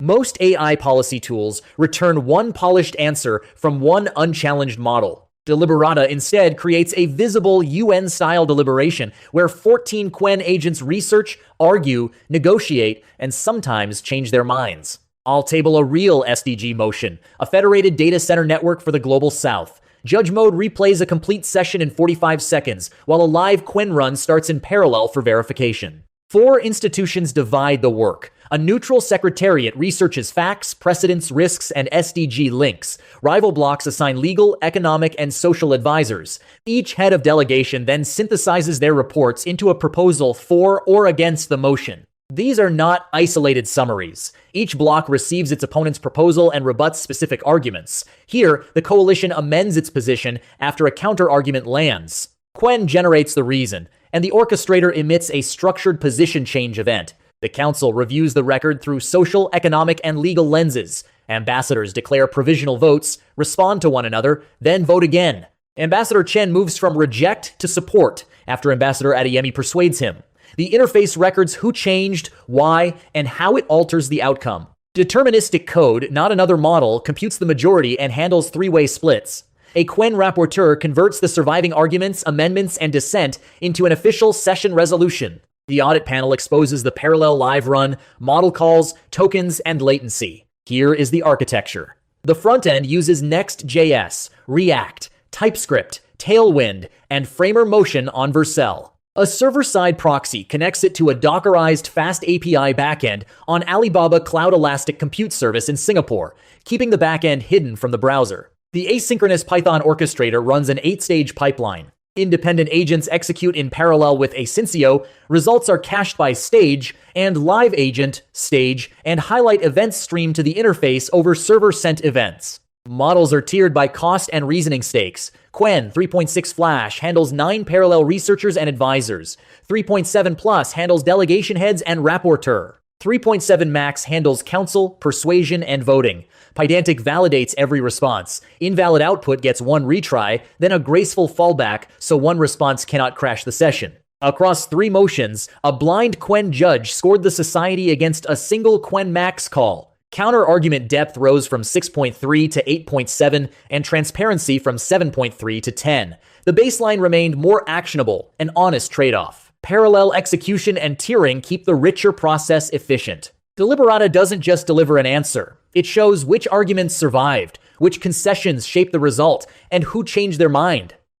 Most AI policy tools return one polished answer from one unchallenged model. Deliberata instead creates a visible UN-style deliberation where 14 Quen agents research, argue, negotiate, and sometimes change their minds. I'll table a real SDG motion, a federated data center network for the Global South. Judge mode replays a complete session in 45 seconds, while a live Quen run starts in parallel for verification. 4 institutions divide the work. A neutral secretariat researches facts, precedents, risks, and SDG links. Rival blocks assign legal, economic, and social advisors. Each head of delegation then synthesizes their reports into a proposal for or against the motion. These are not isolated summaries. Each block receives its opponent's proposal and rebuts specific arguments. Here, the coalition amends its position after a counter-argument lands. Quen generates the reason, and the orchestrator emits a structured position change event. The council reviews the record through social, economic, and legal lenses. Ambassadors declare provisional votes, respond to one another, then vote again. Ambassador Chen moves from reject to support after Ambassador Adeyemi persuades him. The interface records who changed, why, and how it alters the outcome. Deterministic code, not another model, computes the majority and handles three-way splits. A Quen rapporteur converts the surviving arguments, amendments, and dissent into an official session resolution. The audit panel exposes the parallel live run, model calls, tokens, and latency. Here is the architecture. The front end uses Next.js, React, TypeScript, Tailwind, and Framer Motion on Vercel. A server-side proxy connects it to a Dockerized Fast API backend on Alibaba Cloud Elastic Compute Service in Singapore, keeping the backend hidden from the browser. The asynchronous Python orchestrator runs an 8-stage pipeline. Independent agents execute in parallel with Asyncio, results are cached by stage, and live agent, stage, and highlight events stream to the interface over server-sent events. Models are tiered by cost and reasoning stakes. Quen 3.6 Flash handles 9 parallel researchers and advisors. 3.7 Plus handles delegation heads and rapporteur. 3.7 Max handles counsel, persuasion, and voting. Pydantic validates every response. Invalid output gets one retry, then a graceful fallback so one response cannot crash the session. Across 3 motions, a blind Quen judge scored the society against a single Quen Max call. Counter-argument depth rose from 6.3 to 8.7, and transparency from 7.3 to 10. The baseline remained more actionable, an honest trade-off. Parallel execution and tiering keep the richer process efficient. Deliberata doesn't just deliver an answer. It shows which arguments survived, which concessions shaped the result, and who changed their mind.